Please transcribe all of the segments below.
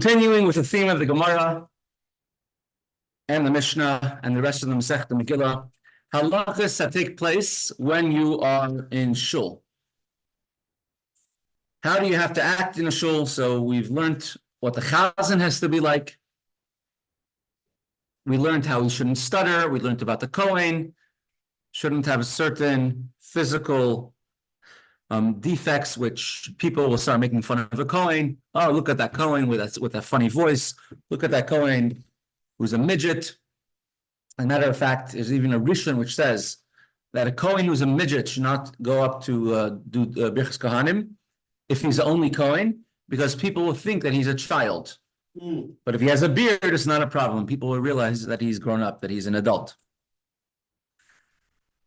Continuing with the theme of the Gemara and the Mishnah and the rest of the Mesechta Megillah, halachas that take place when you are in shul. How do you have to act in a shul? So we've learned what the chazan has to be like. We learned how he shouldn't stutter. We learned about the Kohen, shouldn't have certain physical defects, which people will start making fun of the Kohen. Oh, look at that Kohen with that funny voice. Look at that Kohen who's a midget. As a matter of fact, there's even a Rishon which says that a Kohen who's a midget should not go up to do Birchas Kohanim if he's the only Kohen, because people will think that he's a child. But if he has a beard, it's not a problem. People will realize that he's grown up, that he's an adult.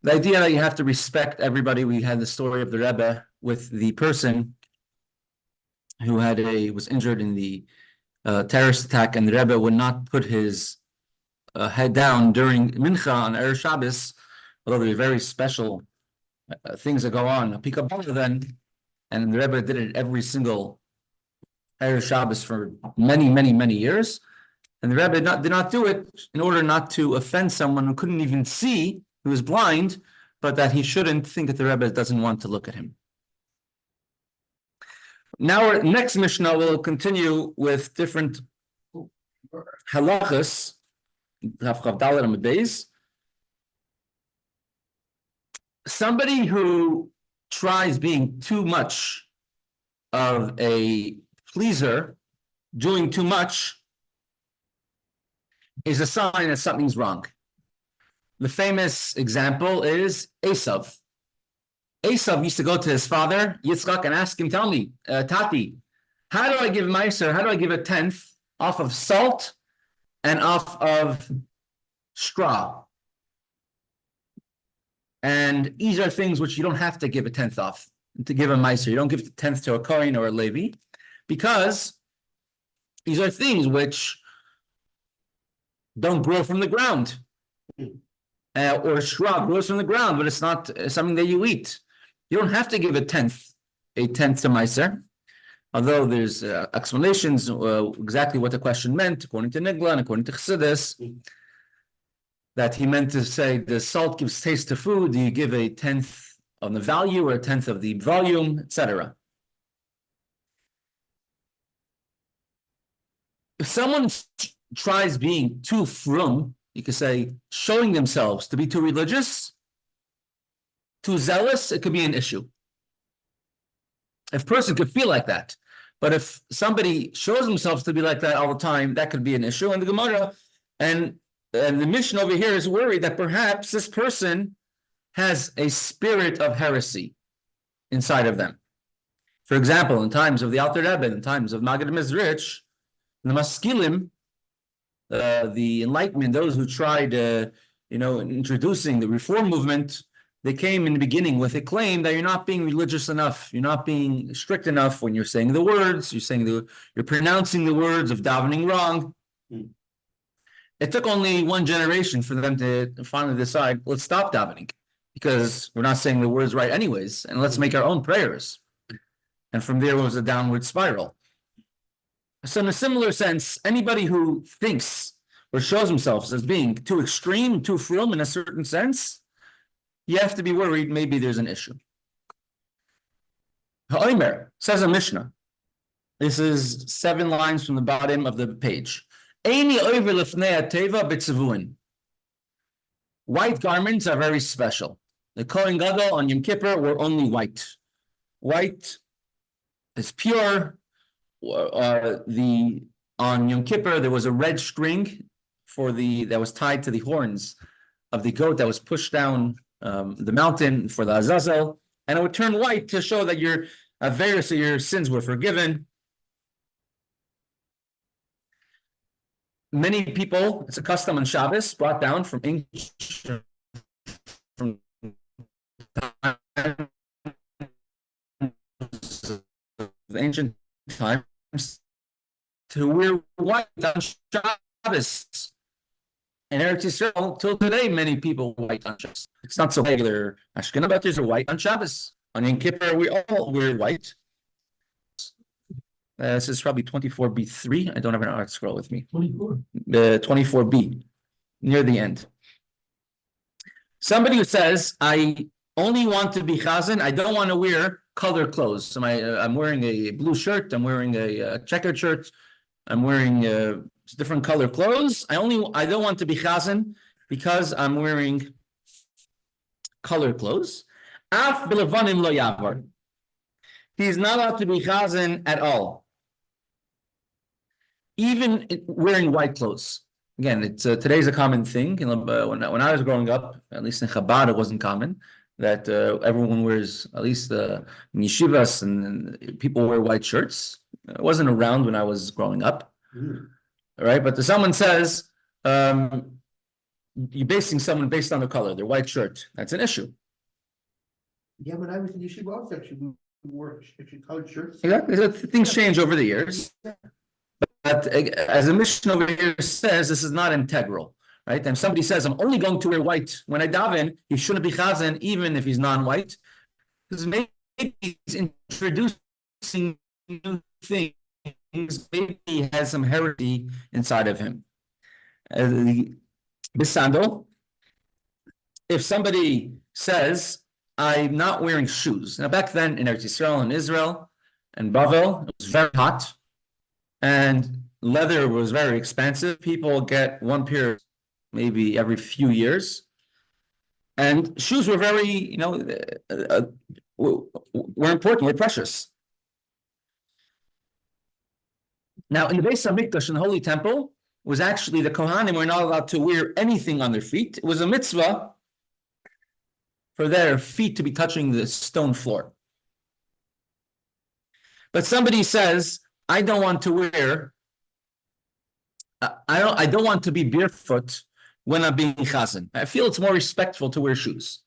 The idea that you have to respect everybody. We had the story of the Rebbe with the person who was injured in the terrorist attack, and the Rebbe would not put his head down during Mincha on Erev Shabbos, although there are very special things that go on. A Pikabala then, and the Rebbe did it every single Erev Shabbos for many, many, many years. And the Rebbe did not do it in order not to offend someone who couldn't even see, who was blind, but that he shouldn't think that the Rebbe doesn't want to look at him. Now, our next Mishnah will continue with different halachas. Somebody who tries being too much of a pleaser, doing too much, is a sign that something's wrong. The famous example is Esav. Esav used to go to his father, Yitzchok, and ask him, tell me, Tati, how do I give Meiser, how do I give a tenth off of salt and off of straw? And these are things which you don't have to give a tenth off to give a Meiser. You don't give the tenth to a Kohen or a Levi, because these are things which don't grow from the ground. Or straw grows from the ground, but it's not something that you eat. You don't have to give a tenth to Meiser, although there's explanations exactly what the question meant, according to Megillah and according to Chassidus, that he meant to say the salt gives taste to food. Do you give a tenth on the value or a tenth of the volume, etc.? If someone tries being too frum, you could say showing themselves to be too religious, too zealous, it could be an issue. If a person could feel like that, but if somebody shows themselves to be like that all the time, that could be an issue. And the Gemara and the Mishnah over here is worried that perhaps this person has a spirit of heresy inside of them. For example, in times of the Alter Rebbe, in times of Maggid Mezrich, the Maskilim, the Enlightenment, those who tried, introducing the Reform movement, they came in the beginning with a claim that you're not being religious enough, you're not being strict enough when you're saying the words, you're pronouncing the words of davening wrong. It took only one generation for them to finally decide, let's stop davening, because we're not saying the words right anyways, and let's make our own prayers. And from there was a downward spiral. So in a similar sense, anybody who thinks or shows themselves as being too extreme, too frum in a certain sense, you have to be worried maybe there's an issue. Ha'omer, says a Mishnah. This is 7 lines from the bottom of the page. Eini over lefnei teva b'tzavuin. White garments are very special. The Kohen Gadol on Yom Kippur were only white. White is pure. On Yom Kippur there was a red string that was tied to the horns of the goat that was pushed down the mountain for the Azazel, and it would turn white to show that your sins were forgiven. Many people, it's a custom on Shabbos, brought down from ancient times, to wear white on Shabbos. In Eretz Yisrael, till today, many people wear white on Shabbos. It's not so regular. Ashkenaz, but there's a white on Shabbos. On Yom Kippur, we all wear white. This is probably 24b3. I don't have an art scroll with me. 24. 24b, near the end. Somebody who says, I only want to be chazan, I don't want to wear colored clothes. So I'm wearing a blue shirt, I'm wearing a checkered shirt, I'm wearing different color clothes. I don't want to be chazan because I'm wearing colored clothes. Af b'levanim lo yavar. He's not allowed to be chazan at all, even wearing white clothes. Again, it's today's a common thing. When I was growing up, at least in Chabad, it wasn't common that everyone wears, at least the yeshivas and people wear white shirts. It wasn't around when I was growing up, right? But someone says you're basing someone based on the color, their white shirt. That's an issue. Yeah, when I was in yeshiva also, actually, we wore colored shirts. Exactly. Things change over the years. But as the mission over here says, this is not integral, right? And somebody says, I'm only going to wear white when I daven, he shouldn't be chazan even if he's non-white, because maybe he's introducing new things, maybe he has some heresy inside of him. This sandal, if somebody says, I'm not wearing shoes. Now back then in Eretz Yisrael and Israel and Bavel, it was very hot. And leather was very expensive. People get one pair maybe every few years. And shoes were very, were important, were precious. Now, in the Beis HaMikdash, in the Holy Temple, was actually the Kohanim were not allowed to wear anything on their feet. It was a mitzvah for their feet to be touching the stone floor. But somebody says, I don't want to wear, I don't want to be barefoot when I'm being chazan. I feel it's more respectful to wear shoes.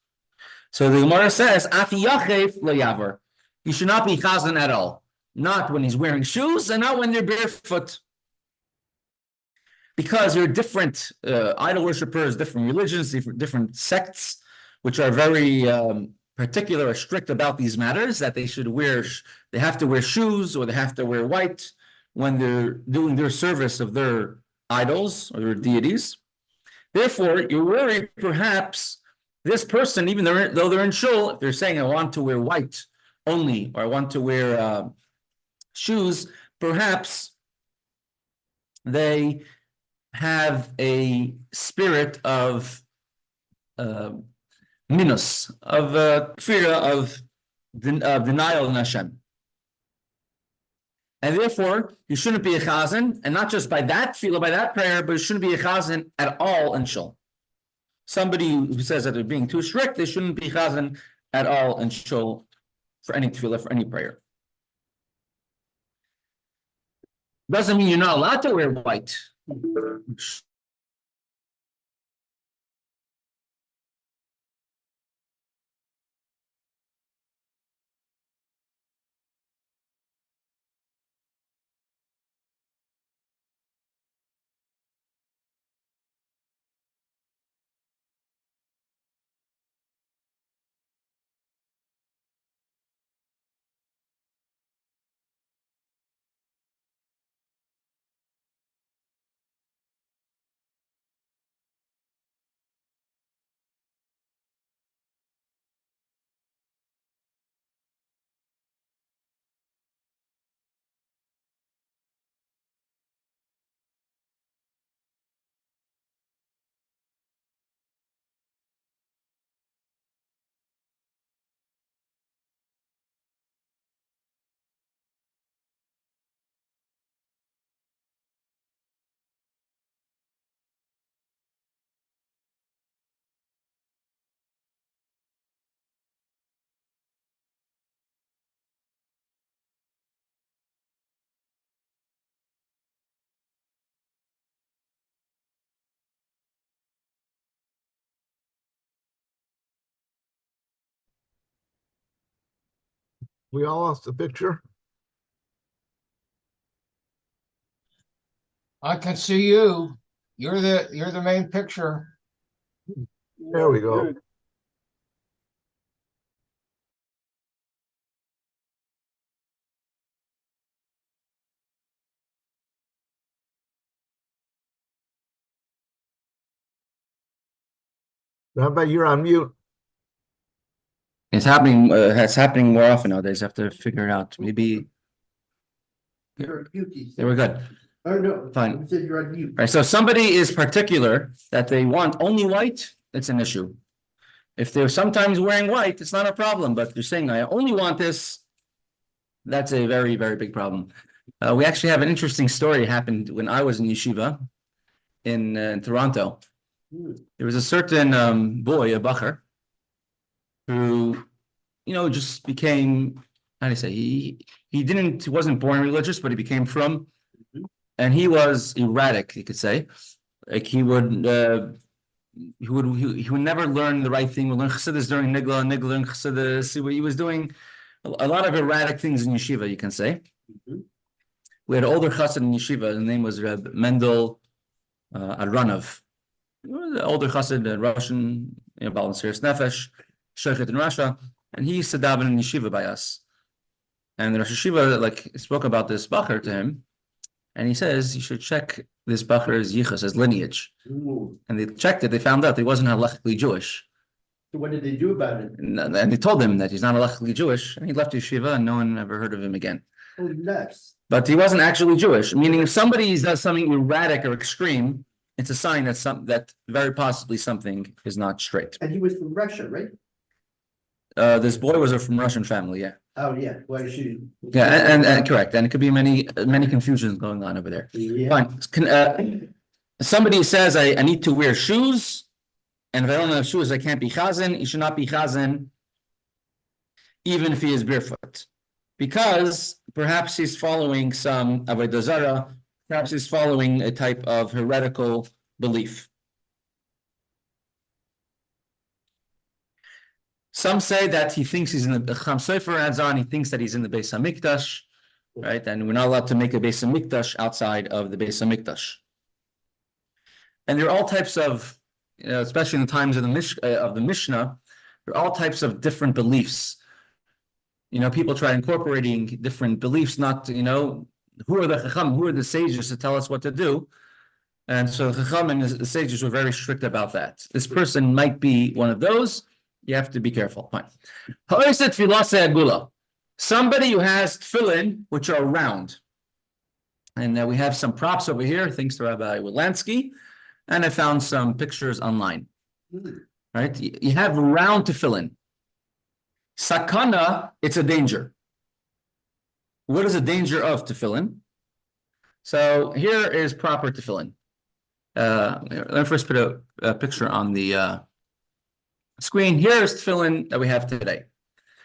So the Gemara says, Afi yachef lo yavar. You should not be chazan at all. Not when he's wearing shoes and not when they're barefoot. Because you're different idol worshippers, different religions, different sects, which are very particular or strict about these matters, that they have to wear shoes or they have to wear white when they're doing their service of their idols or their deities. Therefore, you're worried perhaps this person, even though they're in shul, if they're saying, I want to wear white only, or I want to wear shoes, perhaps they have a spirit of minus, of fear of denial in Hashem. And therefore, you shouldn't be a chazan, and not just by that tefillah, by that prayer, but you shouldn't be a chazan at all in shul. Somebody who says that they're being too strict, they shouldn't be chazan at all in shul for any tefillah, for any prayer. Doesn't mean you're not allowed to wear white. We all lost the picture. I can see you. You're the main picture. There we go. Rabbi, you're on mute. It's happening more often nowadays. I have to figure it out. Maybe You're on mute, he they said. were good. Oh, no. Fine. You said you're on mute. Right, so if somebody is particular that they want only white, it's an issue. If they're sometimes wearing white, it's not a problem, but they're saying, I only want this, that's a very, very big problem. We actually have an interesting story happened when I was in yeshiva in Toronto. There was a certain boy, a bacher, who, just became, how do you say, he wasn't born religious, but he became from, and he was erratic, you could say. Like he would never learn the right thing. He would learn chassidus during Nigla learn chassidus. He was doing a lot of erratic things in yeshiva, you can say. We had an older chassid in yeshiva. His name was Reb Mendel Aronov. The older chassid, Russian, Baal Serious Nefesh, Shechet in Russia, and he used to daven in yeshiva by us. And the Rosh Yeshiva spoke about this bacher to him, and he says you should check this bacher's yichus, his lineage. Ooh. And they checked it. They found out he wasn't halachically Jewish. So what did they do about it? And they told him that he's not halachically Jewish, and he left yeshiva, and no one ever heard of him again. Oh, nuts. But he wasn't actually Jewish. Meaning, if somebody does something erratic or extreme, it's a sign that very possibly something is not straight. And he was from Russia, right? This boy was from Russian family, yeah. Oh, yeah. Why should? Yeah, and correct. And it could be many confusions going on over there. Yeah. Fine. Somebody says, I need to wear shoes, and if I don't have shoes, I can't be chazan. He should not be chazan, even if he is barefoot. Because perhaps he's following some avodah zarah, perhaps he's following a type of heretical belief. Some say that he thinks he's in the Chaim Sofer adds on, he thinks that he's in the Beis HaMikdash, right? And we're not allowed to make a Beis HaMikdash outside of the Beis HaMikdash. And there are all types of, especially in the times of the Mishnah, there are all types of different beliefs. People try incorporating different beliefs, not, who are the Chacham, who are the sages to tell us what to do? And so the Chacham and the sages were very strict about that. This person might be one of those. You have to be careful. Fine. Somebody who has tefillin, which are round. And we have some props over here, thanks to Rabbi Wilansky. And I found some pictures online. Right? You have round tefillin. Sakana, it's a danger. What is the danger of tefillin? So here is proper tefillin. Let me first put a picture on the screen. Here is tefillin that we have today.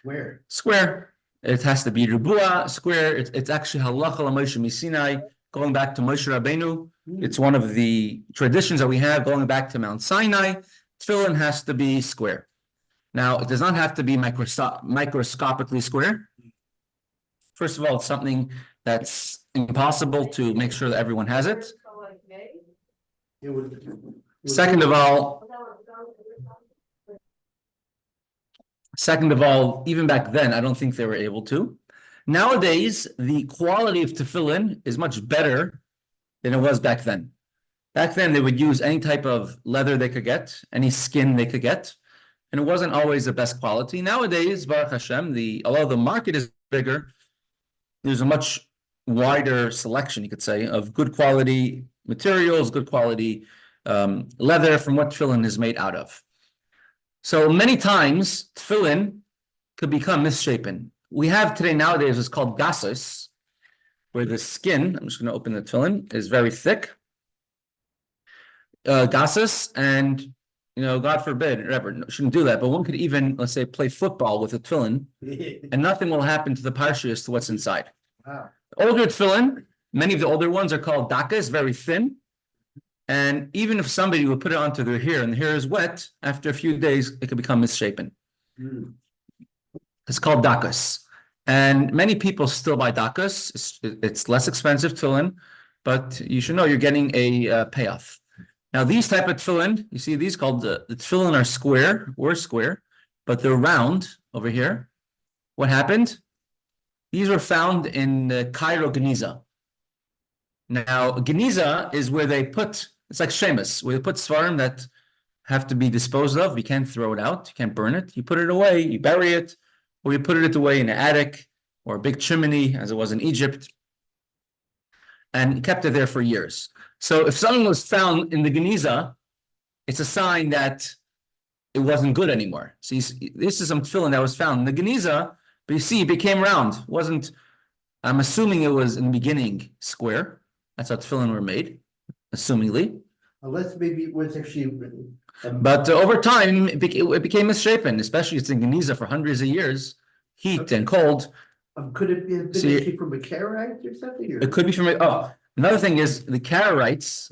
Where? Square. It has to be rubua, square. It's actually halacha l'Moshe Sinai, going back to Moshe Rabbeinu. It's one of the traditions that we have going back to Mount Sinai. Tefillin has to be square. Now, it does not have to be microscopically square. First of all, it's something that's impossible to make sure that everyone has it. Second of all, even back then, I don't think they were able to. Nowadays, the quality of tefillin is much better than it was back then. Back then, they would use any type of leather they could get, any skin they could get, and it wasn't always the best quality. Nowadays, Baruch Hashem, although the market is bigger, there's a much wider selection, you could say, of good quality materials, good quality leather from what tefillin is made out of. So many times, tefillin could become misshapen. We have today nowadays what's called gasus, where the skin, I'm just going to open the tefillin, is very thick. Gasus, and God forbid, shouldn't do that, but one could even, let's say, play football with a tefillin, and nothing will happen to the parshias to what's inside. Wow. Older tefillin, many of the older ones are called dakas, very thin. And even if somebody would put it onto their hair and the hair is wet, after a few days, it could become misshapen. It's called dakas. And many people still buy dakas. It's less expensive tefillin, but you should know you're getting a payoff. Now, these type of tefillin, you see these called the tefillin are square, but they're round over here. What happened? These were found in Cairo, Geniza. Now, Geniza is where they put, it's like Shemus, where they put svarim that have to be disposed of. You can't throw it out. You can't burn it. You put it away, you bury it, or you put it away in an attic or a big chimney, as it was in Egypt, and kept it there for years. So if something was found in the Geniza, it's a sign that it wasn't good anymore. So this is some tefillin that was found in the Geniza, but you see, it became round. It wasn't, I'm assuming it was in the beginning square. That's how tefillin were made, assumingly. Unless maybe it was actually. But over time, it became misshapen, especially it's in Geniza for hundreds of years, heat and cold. Could it be a bit See, actually from a Karaite or something? Or? It could be from, another thing is the Karaites,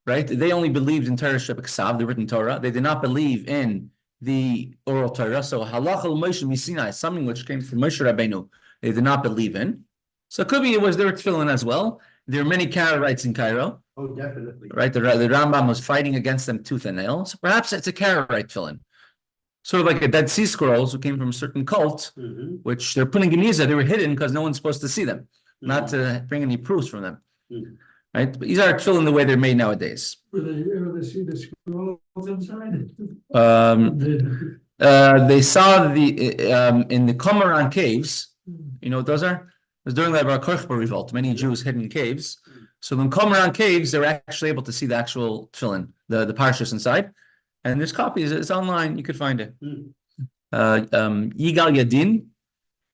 right? They only believed in Torah Shebeksav, the written Torah. They did not believe in the oral Torah. So Halach al Moshe Misinai, something which came from Moshe Rabbeinu, they did not believe in. So it could be it was their tefillin as well. There are many Karaites in Cairo. Oh, definitely. Right, the Rambam was fighting against them tooth and nail. So perhaps it's a Karaite tefillin. Sort of like the Dead Sea Scrolls who came from a certain cult, which they're putting in Geniza, they were hidden because no one's supposed to see them, not to bring any proofs from them. Right? But these are tefillin the way they're made nowadays. Were they able to see the scrolls inside? They saw in the Qumran caves, you know what those are? It was during the Bar Kokhba revolt, many Jews hid in caves. So in Qumran caves, they were actually able to see the actual tefillin, the parshas inside. And there's copies, it's online, you could find it. Yigal Yadin,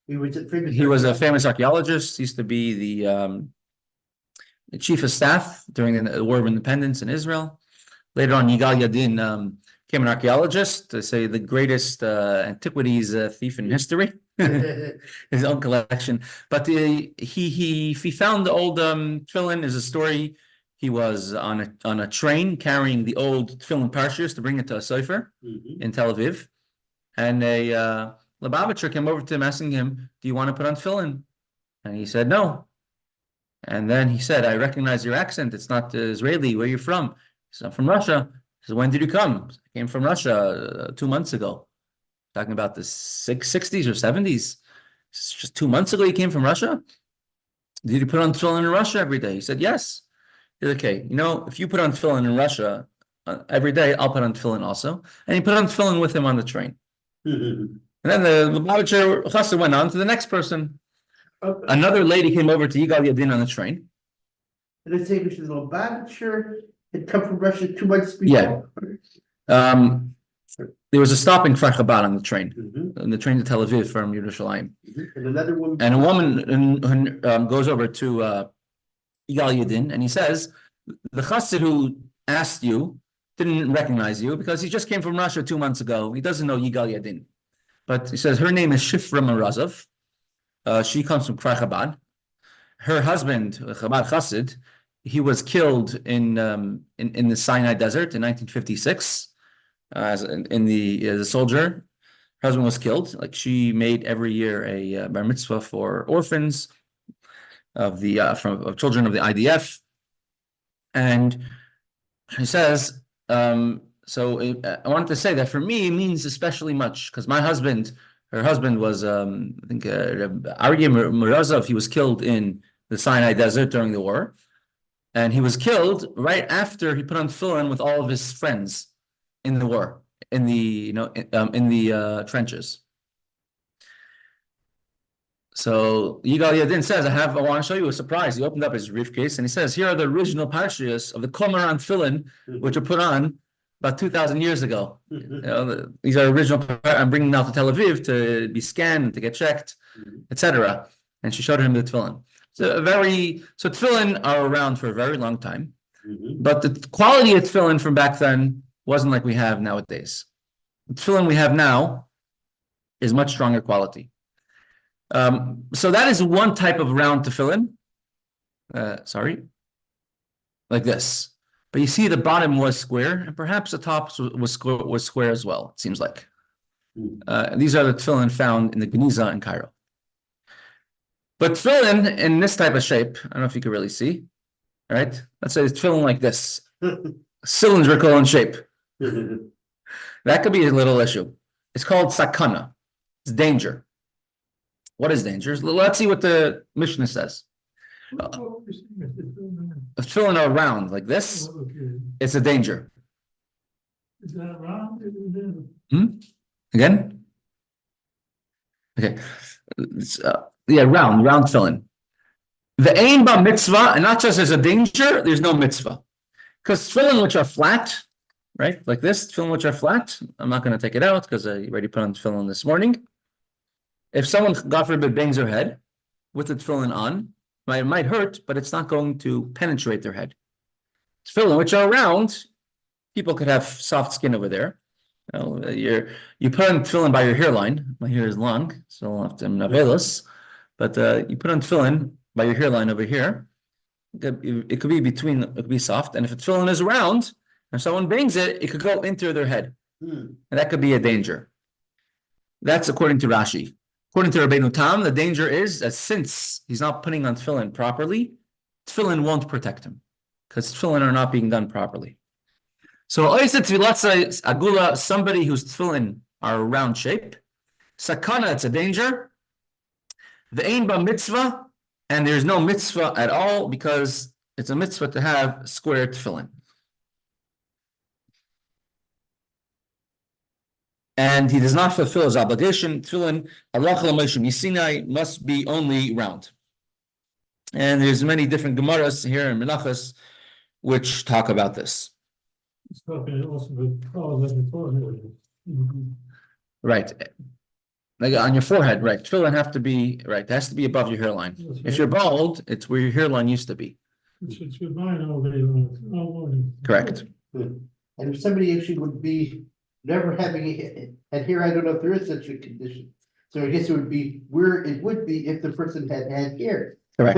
he was a famous archaeologist, used to be the chief of staff during the War of Independence in Israel. Later on, Yigal Yadin became an archaeologist, to say the greatest antiquities thief in history. His own collection. But he found the old tefillin. Is a story. He was on a train carrying the old tefillin parshas to bring it to a sofer in Tel Aviv, and a Lubavitcher came over to him asking him, "Do you want to put on tefillin?" And he said no. And then he said, "I recognize your accent. It's not Israeli. Where are you from?" He said, "I'm from Russia." He said, "When did you come?" "I came from Russia 2 months ago." Talking about the 60s or 70s. It's just 2 months ago you came from Russia? Did you put on tefillin in Russia every day? He said, yes. He said, okay, you know, if you put on tefillin in Russia every day, I'll put on tefillin also. And he put on tefillin with him on the train. And then the Lubavitcher Chassid went on to the next person. Another lady came over to Yigal Yadin on the train. And let's say this is a Lubavitcher had come from Russia 2 months before. Yeah. There was a stop in Kfar Chabad on the train, on the train to Tel Aviv from Yerushalayim. And another woman. And a woman goes over to Yigal Yadin and he says, the chassid who asked you didn't recognize you because he just came from Russia 2 months ago. He doesn't know Yigal Yadin. But he says her name is Shifra Marazov. She comes from Kfar Chabad. Her husband, Chabad chassid, he was killed in the Sinai desert in 1956. As a soldier, her husband was killed. Like she made every year a bar mitzvah for orphans of the of children of the IDF, and he says, so I wanted to say that for me it means especially much because my husband, her husband was I think Aryeh Murazov. He was killed in the Sinai desert during the war, and he was killed right after he put on tefillin with all of his friends in the war, in the trenches. So Yigal Yadin says, I want to show you a surprise. He opened up his briefcase and he says, here are the original parshas of the Qumran tefillin, which were put on about 2,000 years ago. You know, these are original. I'm bringing them out to Tel Aviv to be scanned and to get checked, etc. And she showed him the tefillin. So tefillin are around for a very long time, but the quality of tefillin from back then wasn't like we have nowadays. The tefillin we have now is much stronger quality. So that is one type of round tefillin. Like this. But you see the bottom was square, and perhaps the top was square as well, it seems like. These are the tefillin found in the Geniza in Cairo. But tefillin in this type of shape, I don't know if you can really see. All right? Let's say it's tefillin like this. Cylindrical in shape. That could be a little issue. It's called sakana. It's danger. What is danger? Let's see what the Mishnah says. If tefillin are round like this, it's a danger. Is that round? Again? Okay. Yeah, round tefillin. The aim by mitzvah, and not just there's a danger, there's no mitzvah. Because tefillin which are flat, right? Like this, tefillin which are flat, I'm not going to take it out because I already put on tefillin this morning. If someone, God forbid, bangs their head with the tefillin on, it might hurt, but it's not going to penetrate their head. Tefillin which are round, people could have soft skin over there. You put on tefillin by your hairline. My hair is long, so I'm navelos. But you put on tefillin by your hairline over here. It could be between. It could be soft, and if a tefillin is round, and someone bangs it, it could go into their head, and that could be a danger. That's according to Rashi. According to Rabbi Tam, the danger is that since he's not putting on tefillin properly, tefillin won't protect him because tefillin are not being done properly. So agula, somebody whose tefillin are round shape, sakana, it's a danger. The ain ba mitzvah, and there's no mitzvah at all because it's a mitzvah to have square tefillin. And he does not fulfill his obligation. Tefillin, halacha l'moshe misinai, must be only round. And there's many different Gemaras here in Menachos which talk about this. It's talking also with cause and forehead. Right. Like on your forehead, right? Tefillin have to be right. It has to be above your hairline. If you're bald, it's where your hairline used to be. It should mine all day long, all morning. Correct. And if somebody actually would be never having, and here I don't know if there is such a condition. So I guess it would be where it would be if the person had hair. Correct.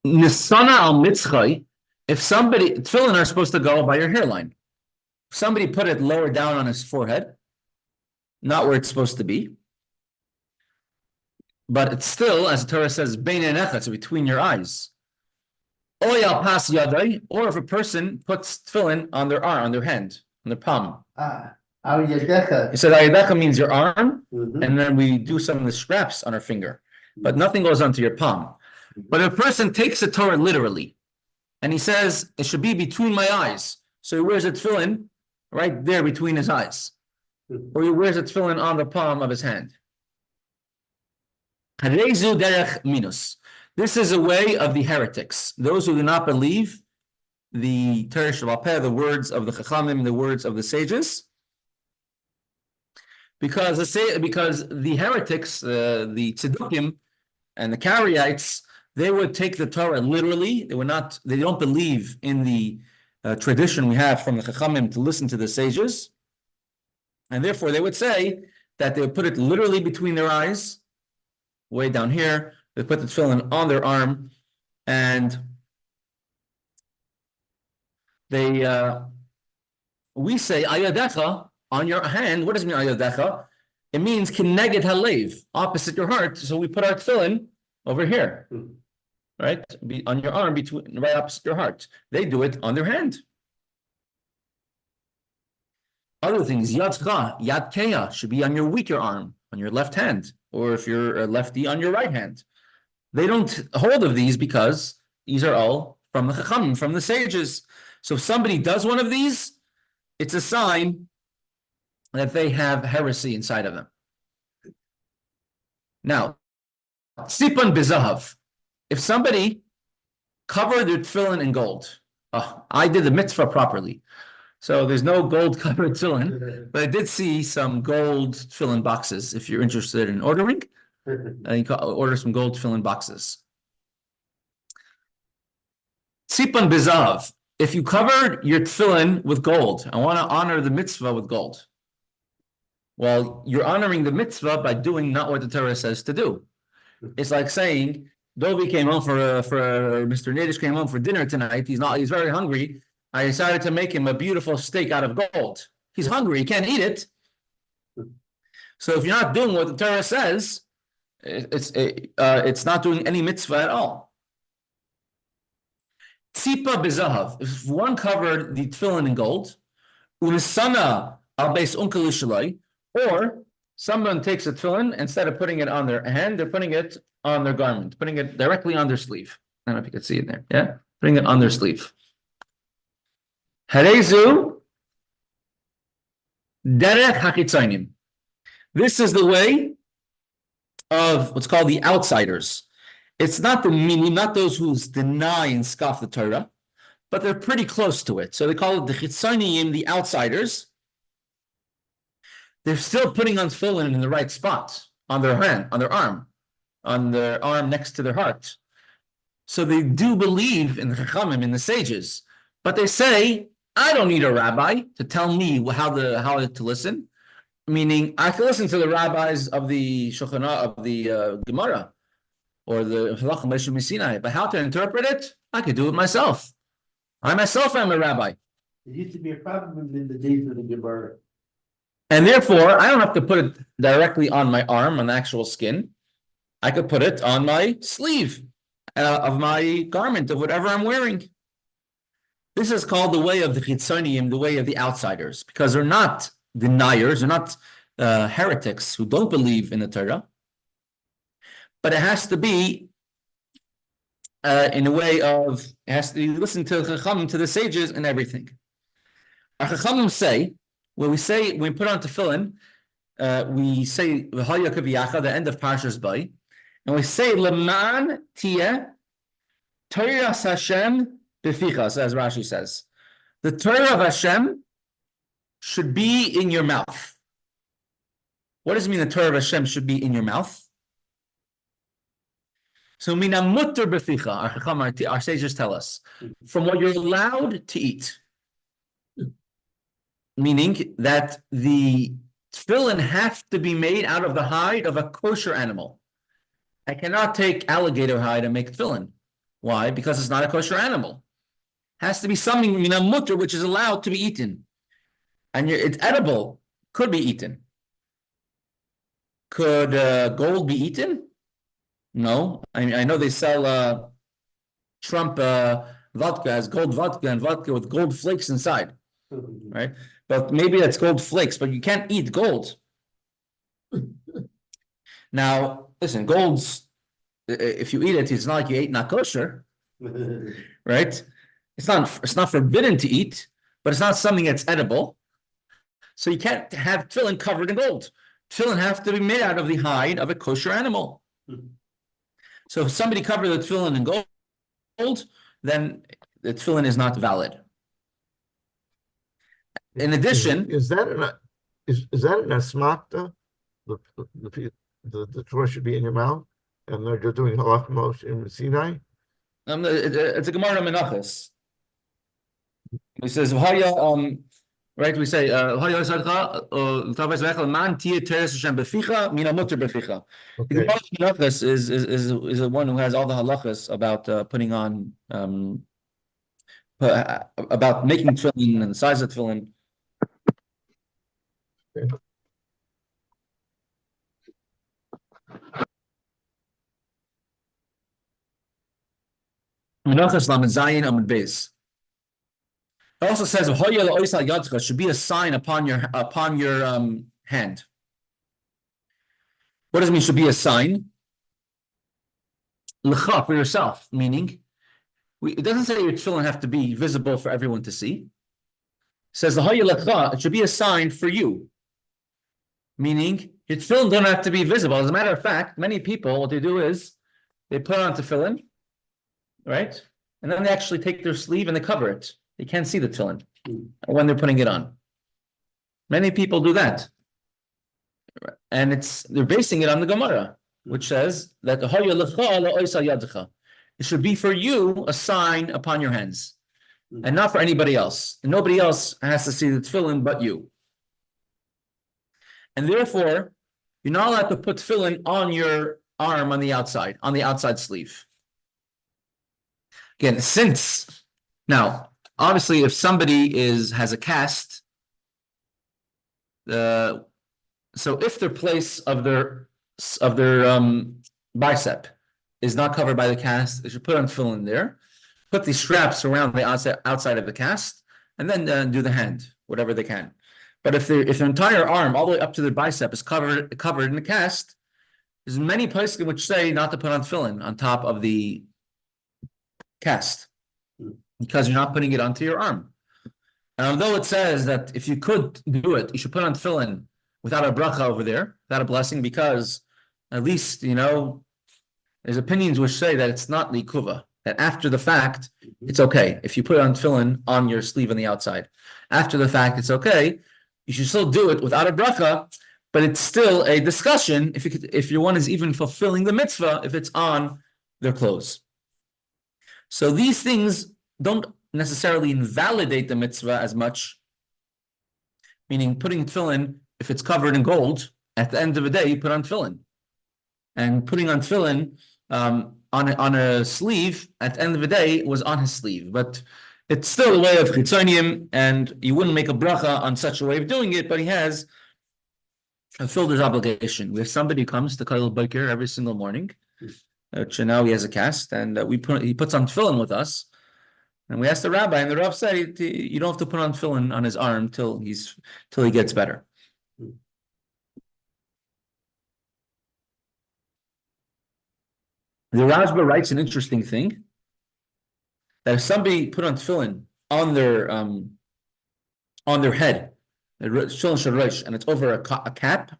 Nisana al mitzchay. If somebody, tefillin are supposed to go by your hairline. If somebody put it lower down on his forehead, not where it's supposed to be, but it's still, as the Torah says, bein einecha, so between your eyes. Or pas yadai, or if a person puts tefillin on their arm, on their hand, on their palm. Al yadecha. He said yadecha means your arm, and then we do some of the scraps on our finger, but nothing goes onto your palm. But if a person takes the Torah literally, and he says it should be between my eyes, so he wears a tefillin right there between his eyes, or he wears a tefillin on the palm of his hand. Harezu derech minus. This is a way of the heretics, those who do not believe the Torah Sheba'al Peh, the words of the Chachamim, the words of the sages, because the heretics, the Tzedukkim and the Karaites, they would take the Torah literally. They don't believe in the tradition we have from the Chachamim to listen to the sages, and therefore they would say that they would put it literally between their eyes, way down here. They put the tefillin on their arm, and we say ayadecha on your hand. What does it mean ayadecha? It means kineged halev, opposite your heart. So we put our tefillin over here, right, on your arm, right opposite your heart. They do it on their hand. Other things, yadcha, yadkeya, should be on your weaker arm, on your left hand, or if you're a lefty, on your right hand. They don't hold of these because these are all from the Chachamim, from the sages. So if somebody does one of these, it's a sign that they have heresy inside of them. Now, sipan bizahav. If somebody covered their tefillin in gold, I did the mitzvah properly. So there's no gold covered tefillin, but I did see some gold tefillin boxes. If you're interested in ordering, you can order some gold tefillin boxes. Tzipan bizav. If you covered your tefillin with gold, I want to honor the mitzvah with gold. Well, you're honoring the mitzvah by doing not what the Torah says to do. It's like saying, Dovi came home for Mr. Nadish came home for dinner tonight. He's very hungry. I decided to make him a beautiful steak out of gold. He's hungry. He can't eat it. So if you're not doing what the Torah says, it's not doing any mitzvah at all. Tzipa bezahav. If one covered the tefillin in gold, unisana al beis unkeli shalai, or someone takes a tefillin, instead of putting it on their hand, they're putting it on their garment, putting it directly on their sleeve. I don't know if you can see it there. Yeah, putting it on their sleeve. Harezu derech hachitzainim. This is the way of what's called the outsiders. It's not the meaning, not those who deny and scoff the Torah, but they're pretty close to it. So they call it the chitzainim, the outsiders. They're still putting on tefillin in the right spot, on their hand, on their arm next to their heart. So they do believe in the Chachamim, in the sages, but they say, I don't need a rabbi to tell me how to listen. Meaning, I can listen to the rabbis of the Shulchan of the Gemara or the Halachah Meshum Sinai, but how to interpret it, I could do it myself. I myself am a rabbi. It used to be a problem in the days of the Gemara. And therefore, I don't have to put it directly on my arm, on the actual skin. I could put it on my sleeve of my garment, of whatever I'm wearing. This is called the way of the Chitzoniim, the way of the outsiders, because they're not deniers, they're not heretics who don't believe in the Torah. But it has to be in a way of, it has to be listen to the Chachamim, to the sages and everything. Our Chachamim say, when we put on tefillin, we say the end of Parshas Bay, and we say Leman Tia Torah Hashem Befichas, as Rashi says. The Torah of Hashem should be in your mouth. What does it mean the Torah of Hashem should be in your mouth? So mina mutter beficha, our sages tell us, from what you're allowed to eat. Meaning that the tefillin have to be made out of the hide of a kosher animal. I cannot take alligator hide and make tefillin. Why? Because it's not a kosher animal. Has to be something mina mutter which is allowed to be eaten. And it's edible, could be eaten. Could gold be eaten? No. I know they sell Trump vodka as gold vodka and vodka with gold flakes inside, right? But maybe that's gold flakes, but you can't eat gold. Now, listen, gold's, if you eat it, it's not like you ate not kosher, right? It's not forbidden to eat, but it's not something that's edible. So you can't have tefillin covered in gold. Tefillin have to be made out of the hide of a kosher animal. So if somebody covered the tefillin in gold, then the tefillin is not valid. In addition, is that an asmata? The Torah should be in your mouth, and they're just doing halach moshe in Sinai. It's a Gemara Menachos. It says, right? We say, the Gemara Menachos is the one who has all the halachas about putting on, about making tefillin and the size of tefillin. Okay. Menachos Lamed Zayin Amud Beis. It also says should be a sign upon your hand. What does it mean? Should be a sign. L'cha, for yourself, meaning it doesn't say your tefillin have to be visible for everyone to see. It says it should be a sign for you. Meaning your tefillin don't have to be visible. As a matter of fact, many people, what they do is they put on tefillin, right? And then they actually take their sleeve and they cover it. They can't see the tefillin when they're putting it on. Many people do that. And they're basing it on the Gemara, which says that it should be for you a sign upon your hands, and not for anybody else. And nobody else has to see the tefillin but you. And therefore, you're not allowed to put tefillin on your arm on the outside sleeve. Again, now, obviously, if somebody has a cast, so if their place of their bicep is not covered by the cast, they should put on tefillin there, put the straps around the outside of the cast, and then do the hand, whatever they can. But if their entire arm, all the way up to their bicep, is covered in the cast, there's many places which say not to put on tefillin on top of the cast. because you're not putting it onto your arm. And although it says that if you could do it, you should put on tefillin without a bracha over there, without a blessing, because at least, there's opinions which say that it's not likuva, that after the fact, it's okay. If you put on tefillin on your sleeve on the outside, after the fact, it's okay. You should still do it without a bracha, but it's still a discussion if your one is even fulfilling the mitzvah, if it's on their clothes. So these things don't necessarily invalidate the mitzvah as much, meaning putting tefillin, if it's covered in gold, at the end of the day, you put on tefillin. And putting on tefillin on a sleeve, at the end of the day, was on his sleeve. But it's still a way of Zkainim, and you wouldn't make a bracha on such a way of doing it, but he has fulfilled his obligation. We have somebody who comes to Kollel Boker every single morning, which now he has a cast, and he puts on tefillin with us. And we asked the rabbi, and the rabbi said, you don't have to put on tefillin on his arm till he gets better. The Rashba writes an interesting thing, that if somebody put on tefillin on their head, and it's over a cap,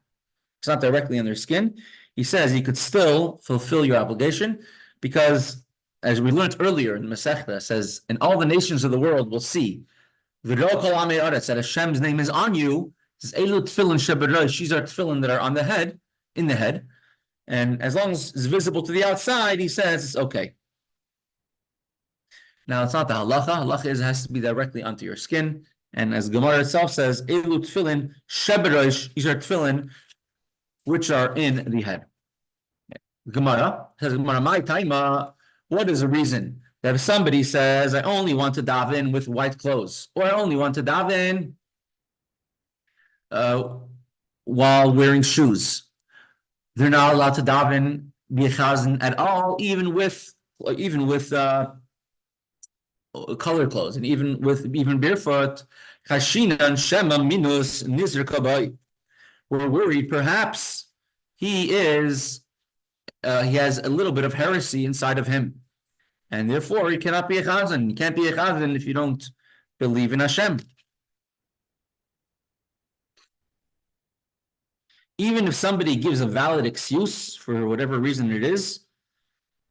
it's not directly on their skin, he says you could still fulfill your obligation, because as we learned earlier in Mesechta, it says, and all the nations of the world will see that Hashem's name is on you. It says, Elu tefillin these are tefillin that are on the head, in the head. And as long as it's visible to the outside, he says it's okay. Now, it's not the halacha. Halacha has to be directly onto your skin. And as Gemara itself says, Elu tefillin sheberosh, these are tefillin which are in the head. Gemara says, my taima, what is the reason that if somebody says, I only want to daven with white clothes, or I only want to daven while wearing shoes, they're not allowed to daven bichazan at all, even with color clothes, and even barefoot. Kashinan shema minus nizr kabai. We're worried perhaps he has a little bit of heresy inside of him, and therefore he cannot be a chazan. You can't be a chazan if you don't believe in Hashem. Even if somebody gives a valid excuse for whatever reason it is,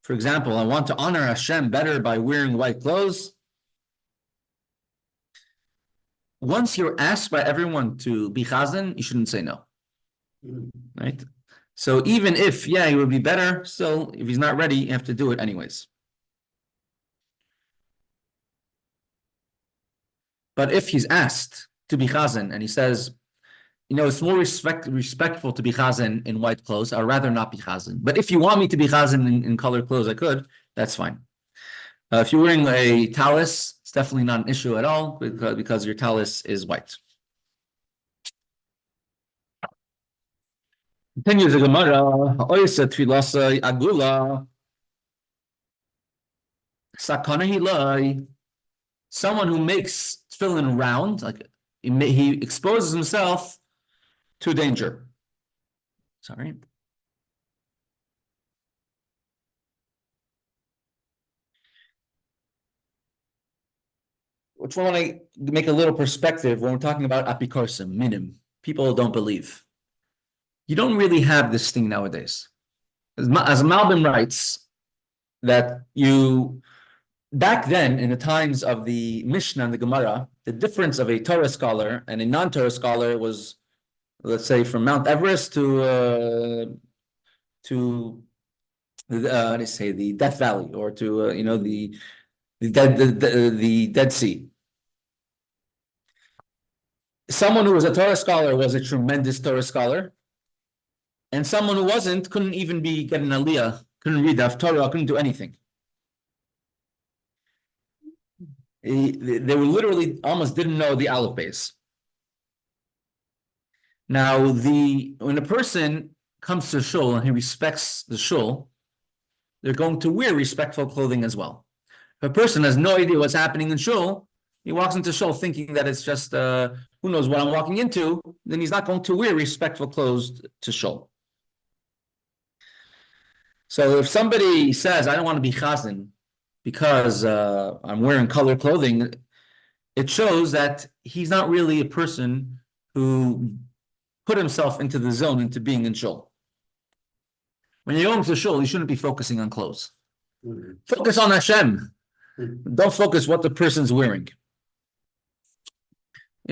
for example, I want to honor Hashem better by wearing white clothes. Once you're asked by everyone to be chazan, you shouldn't say no. Right? So even if, it would be better, still, if he's not ready, you have to do it anyways. But if he's asked to be chazan and he says, it's more respectful to be chazan in white clothes, I'd rather not be chazan. But if you want me to be chazan in colored clothes, I could, that's fine. If you're wearing a talis, it's definitely not an issue at all, because your talis is white. Continues the Gemara, Ha'oisa tefilasa agula, sakana hilai, someone who makes tefillin round, like he exposes himself to danger. Sorry. Which one I want to make a little perspective when we're talking about apikorsim, minim. People don't believe. You don't really have this thing nowadays. As Malbim writes, that back then, in the times of the Mishnah and the Gemara, the difference of a Torah scholar and a non-Torah scholar was, let's say, from Mount Everest to the Death Valley, or to the Dead Sea. Someone who was a Torah scholar was a tremendous Torah scholar, and someone who wasn't couldn't even get an aliyah, couldn't read the Torah, couldn't do anything. They were literally almost didn't know the Aleph Bais. Now, when a person comes to shul and he respects the shul, they're going to wear respectful clothing as well. If a person has no idea what's happening in shul, he walks into shul thinking that it's just who knows what I'm walking into, then he's not going to wear respectful clothes to shul. So if somebody says, I don't want to be chazan because I'm wearing colored clothing, it shows that he's not really a person who put himself into the zone, into being in shul. When you're going to shul, you shouldn't be focusing on clothes. Focus on Hashem. Don't focus what the person's wearing.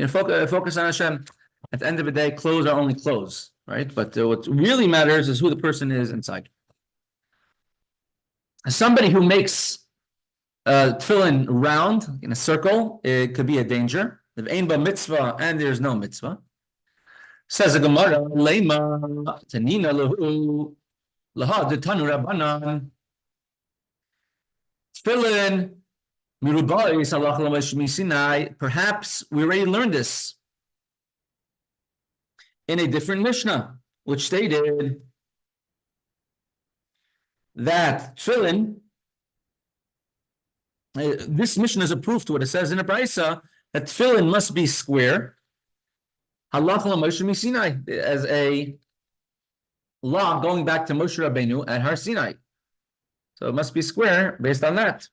Focus on Hashem. At the end of the day, clothes are only clothes, right? But what really matters is who the person is inside. Somebody who makes tefillin round in a circle, it could be a danger. If ain't ba mitzvah and there's no mitzvah, says the Gemara, Lema tanina lahu laha detanu rabbanan tefillin mirubais halach l'mash misinai. Perhaps we already learned this in a different Mishnah, which stated that tefillin. This Mishnah is a proof to what it says in a Brisa that tefillin must be square. Halach l'Moshe Sinai, as a law going back to Moshe Rabbeinu at Har Sinai. So it must be square based on that.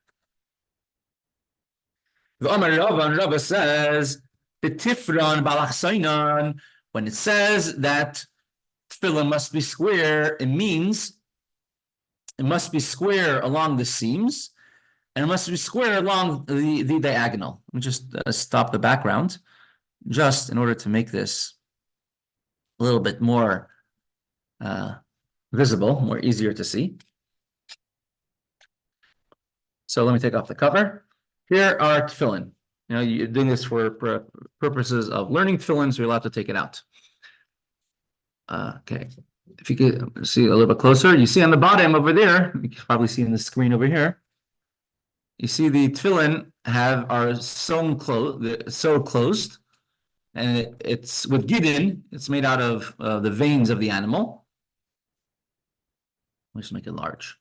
The Amar Rava, and Rava says the Tifron Balach Sainan. When it says that tefillin must be square, it means it must be square along the seams. And it must be square along the diagonal. Let me just stop the background, just in order to make this a little bit more visible, more easier to see. So let me take off the cover. Here are tefillin. You know, you're doing this for purposes of learning tefillin, so you're allowed to take it out. Okay. If you could see a little bit closer, you see on the bottom over there, you can probably see in the screen over here, you see the tefillin are sewn closed, and it's with gidin. It's made out of the veins of the animal. Let's make it large.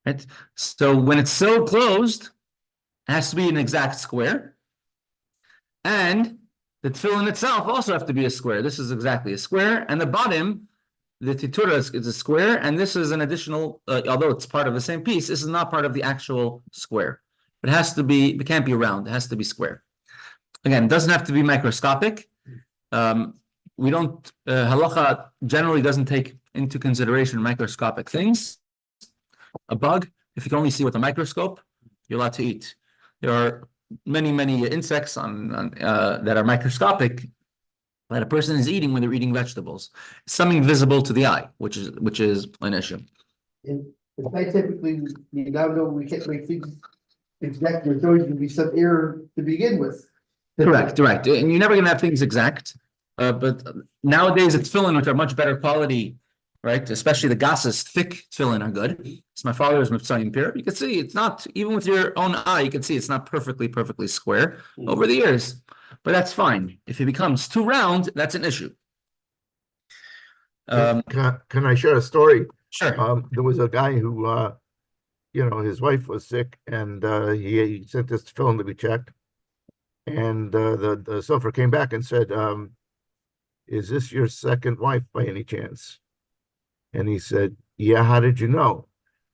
Right. So when it's so closed, it has to be an exact square, and the tefillin itself also have to be a square. This is exactly a square, and the bottom, the Tiferes, is a square, and this is an additional, although it's part of the same piece, this is not part of the actual square. It has to be, it can't be round, it has to be square. Again, it doesn't have to be microscopic. We don't, halacha generally doesn't take into consideration microscopic things. A bug, if you can only see with a microscope, you're allowed to eat. There are many insects that are microscopic that a person is eating when they're eating vegetables. It's something visible to the eye, which is an issue. And scientifically, you now know we can't make things exact. There's always going to be some error to begin with. Correct. And you're never going to have things exact. But nowadays, it's tefillin, which are much better quality, right? Especially the gases, thick tefillin are good. It's my father's Mitzrayim pir. You can see it's not, even with your own eye, you can see it's not perfectly square over the years. But that's fine. If it becomes too round, that's an issue. Can I share a story? Sure. There was a guy who, his wife was sick, and he sent this film to be checked. And the sofer came back and said, "Is this your second wife by any chance?" And he said, "Yeah, how did you know?"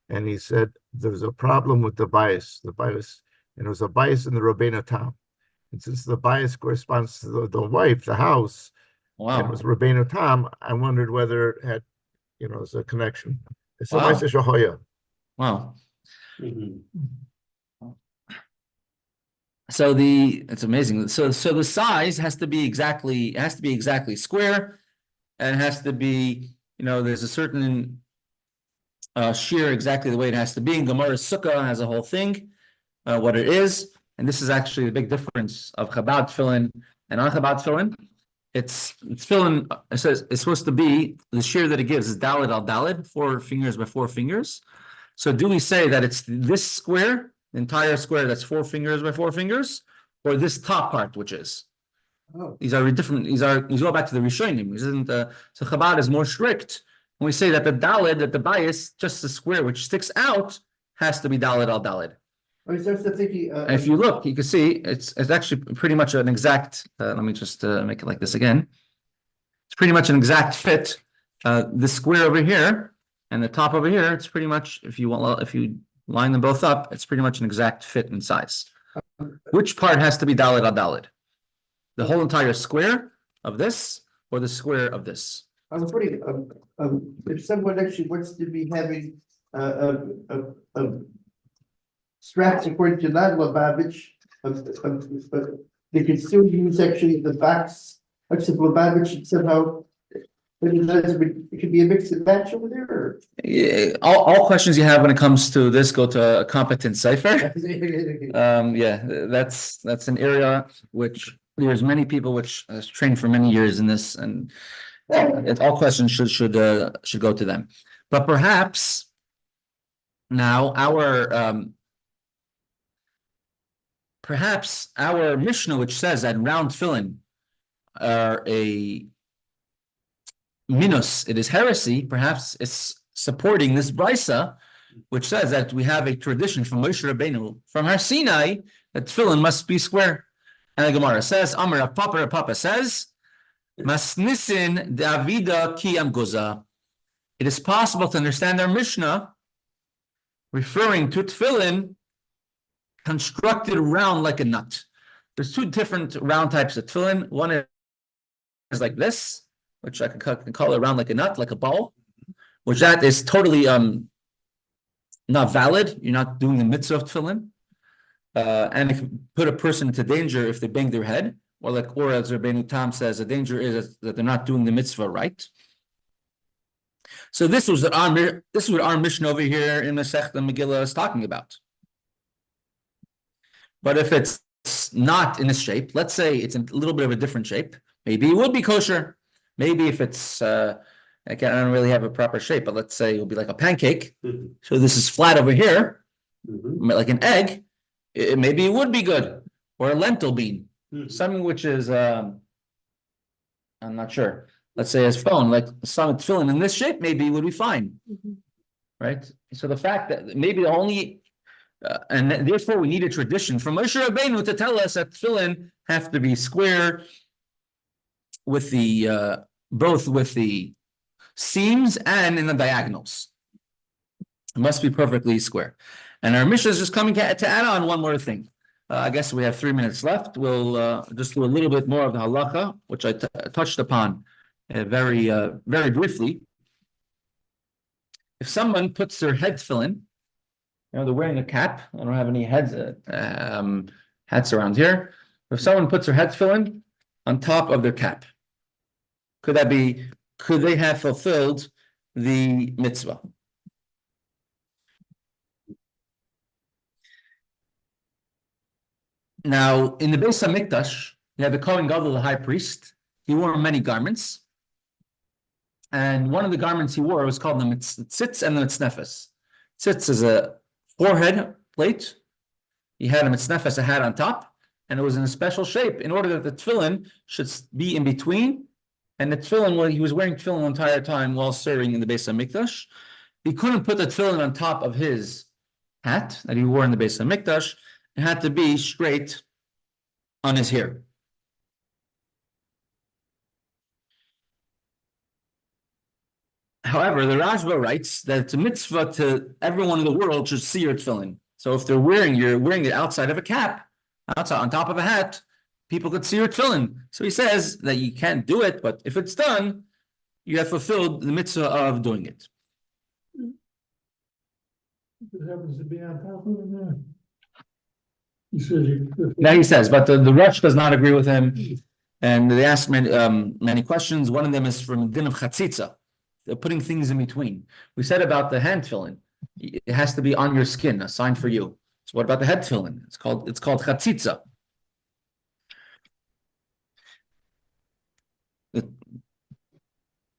And he said, "There was a problem with the bias, and there was a bias in the Rabbeinu Tam. And since the bias corresponds to the wife, the house, and it was Rabbeinu Tam, I wondered whether it had, it's a connection." It's a bias shahoya. Wow. So it's amazing. So the size has to be exactly square, and it has to be, there's a certain shiur exactly the way it has to be. And Gemara Sukkah has a whole thing, what it is. And this is actually the big difference of Chabad tefillin and non-Chabad tefillin. It's tefillin, it says it's supposed to be, the shiur that it gives is daled al daled, 4 fingers by 4 fingers. So do we say that it's this square, the entire square that's 4 fingers by 4 fingers, or this top part, which is? Oh. These are different, you go back to the Rishonim. So Chabad is more strict. When we say that the daled, that the bias, just the square which sticks out, has to be daled al daled. I started thinking. And if you look, you can see it's actually pretty much an exact. Let me just make it like this again. It's pretty much an exact fit. The square over here and the top over here. It's pretty much, if you line them both up, it's pretty much an exact fit in size. Which part has to be daled al daled? The whole entire square of this or the square of this? I was wondering, if someone actually wants to be having, straps according to that Lubavitch, they could still use actually the backs, except Lubavitch and somehow. But it could be a mix and match over there, or? Yeah, all questions you have when it comes to this go to a competent cipher. Yeah, that's an area which there's many people which has trained for many years in this, and all questions should go to them. But perhaps now our Mishnah, which says that round tefillin are a minus, it is heresy. Perhaps it's supporting this brisa, which says that we have a tradition from Moshe Rabbeinu, from Har Sinai, that tefillin must be square. And the Gemara says, Amar Rav Papa says, Masnisin Davida ki amgoza. It is possible to understand our Mishnah referring to tefillin constructed round like a nut. There's two different round types of tefillin. One is like this, which I can call it round like a nut, like a ball, which that is totally not valid. You're not doing the mitzvah of tefillin. And it can put a person into danger if they bang their head, or as Rabbeinu Tam says, the danger is that they're not doing the mitzvah right. So this is what our Mishnah over here in Mesechta Megillah is talking about. But if it's not in this shape, let's say it's in a little bit of a different shape, maybe it would be kosher. Maybe if it's I don't really have a proper shape, but let's say it will be like a pancake. So this is flat over here, like an egg. Maybe it would be good, or a lentil bean, something which is I'm not sure. Let's say as phone, like some tefillin in this shape, maybe it would be fine, right? So the fact that maybe the only and therefore we need a tradition from Moshe Rabbeinu to tell us that tefillin have to be square with the both with the seams and in the diagonals. It must be perfectly square. And our Mishnah is just coming to add on one more thing. I guess we have 3 minutes left. We'll just do a little bit more of the halacha, which I touched upon very briefly. If someone puts their head tefillin, they're wearing a cap. I don't have any hats around here. If someone puts their head tefillin on top of their cap, could they have fulfilled the mitzvah? Now, in the Beis HaMikdash, you have the Kohen Gadol, the high priest. He wore many garments. And one of the garments he wore was called the tzitz and the mitznefes. Tzitz is a forehead plate. He had a mitznefes, a hat on top, and it was in a special shape in order that the tefillin should be in between. And the tefillin, well, he was wearing tefillin the entire time while serving in the Beis HaMikdash. He couldn't put the tefillin on top of his hat that he wore in the Beis HaMikdash. It had to be straight on his hair. However, the Rashba writes that it's a mitzvah to everyone in the world should see your tefillin. So if you're wearing it outside of a cap, outside on top of a hat, people could see your tefillin. So he says that you can't do it, but if it's done, you have fulfilled the mitzvah of doing it. It happens to be on top of it there. He says Now he says, but the Rosh does not agree with him, and they ask many questions. One of them is from din of chatzitza. They're putting things in between. We said about the hand tefillin, it has to be on your skin, a sign for you. So what about the head tefillin? It's called chatzitza.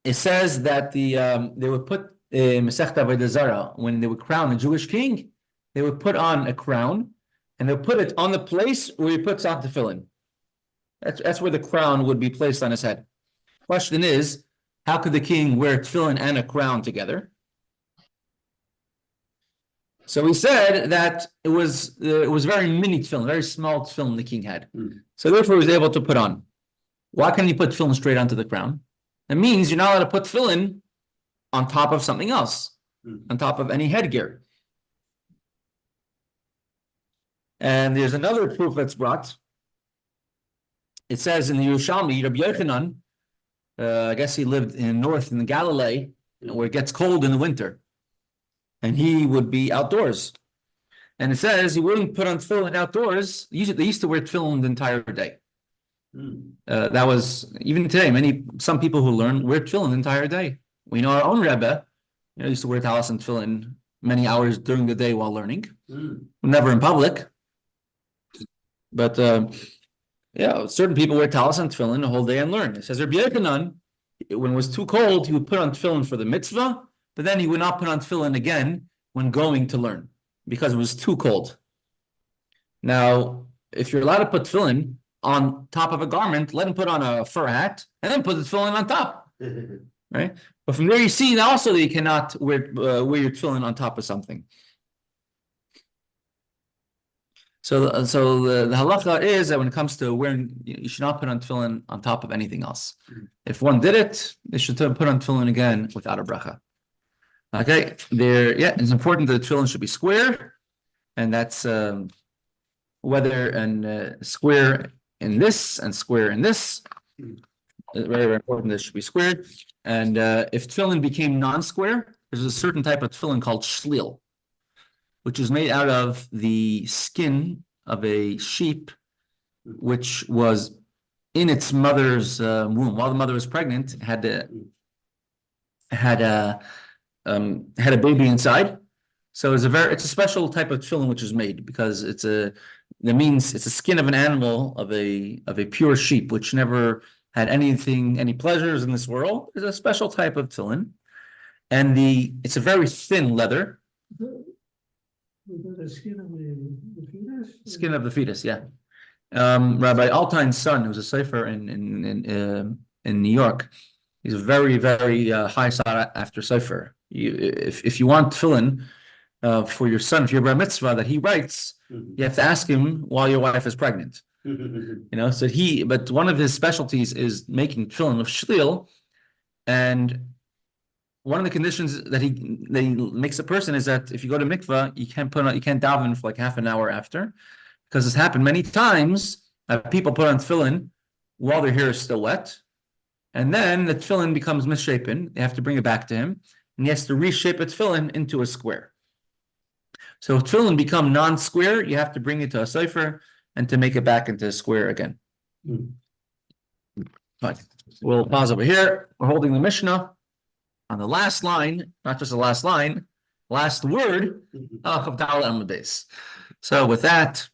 It says that they would put Mesechta Avodah Zarah, when they would crown a Jewish king, they would put on a crown, and they'll put it on the place where he puts on tefillin. That's where the crown would be placed on his head. Question is, how could the king wear tefillin and a crown together? So he said that it was very mini tefillin, very small tefillin the king had. So therefore he was able to put on. Why can't he put tefillin straight onto the crown? That means you're not allowed to put tefillin on top of something else, on top of any headgear. And there's another proof that's brought. It says in the Yerushalmi, Rabbi Yochanan, I guess he lived in north in Galilee, where it gets cold in the winter. And he would be outdoors. And it says he wouldn't put on tefillin outdoors. They used to wear tefillin the entire day. That was, even today, some people who learn wear tefillin the entire day. We know our own Rebbe, used to wear talis and tefillin many hours during the day while learning. Never in public. But certain people wear talis and tefillin the whole day and learn. It says Rabbi Yochanan, when it was too cold, he would put on tefillin for the mitzvah, but then he would not put on tefillin again when going to learn, because it was too cold. Now, if you're allowed to put tefillin on top of a garment, let him put on a fur hat, and then put the tefillin on top, right? But from there you see also that you cannot wear your tefillin on top of something. So the halacha is that when it comes to wearing, you should not put on tefillin on top of anything else. If one did it, they should put on tefillin again without a bracha. Okay, it's important that the tefillin should be square, and that's whether square in this and square in this. It's very, very important that it should be squared. And if tefillin became non-square, there's a certain type of tefillin called shlil, which is made out of the skin of a sheep, which was in its mother's womb while the mother was pregnant, had a baby inside. So it's a special type of tefillin which is made because it's a skin of an animal of a pure sheep which never had any pleasures in this world. It's a special type of tefillin, and it's a very thin leather. The skin of the fetus? Skin of the fetus, yeah. Rabbi Altein's son, who's a sefer in New York, he's a very, very high sought after sefer. If you want tefillin for your son, if you're bar mitzvah that he writes, you have to ask him while your wife is pregnant. But one of his specialties is making tefillin of shlil, and one of the conditions that he makes a person is that if you go to mikvah, you can't daven for like half an hour after, because it's happened many times that people put on tefillin while their hair is still wet, and then the tefillin becomes misshapen. They have to bring it back to him, and he has to reshape a tefillin into a square. So if tefillin become non-square, you have to bring it to a sefer and to make it back into a square again. Fine. We'll pause over here. We're holding the Mishnah on the last line, not just the last line, last word of Dal Amud Beis. So with that,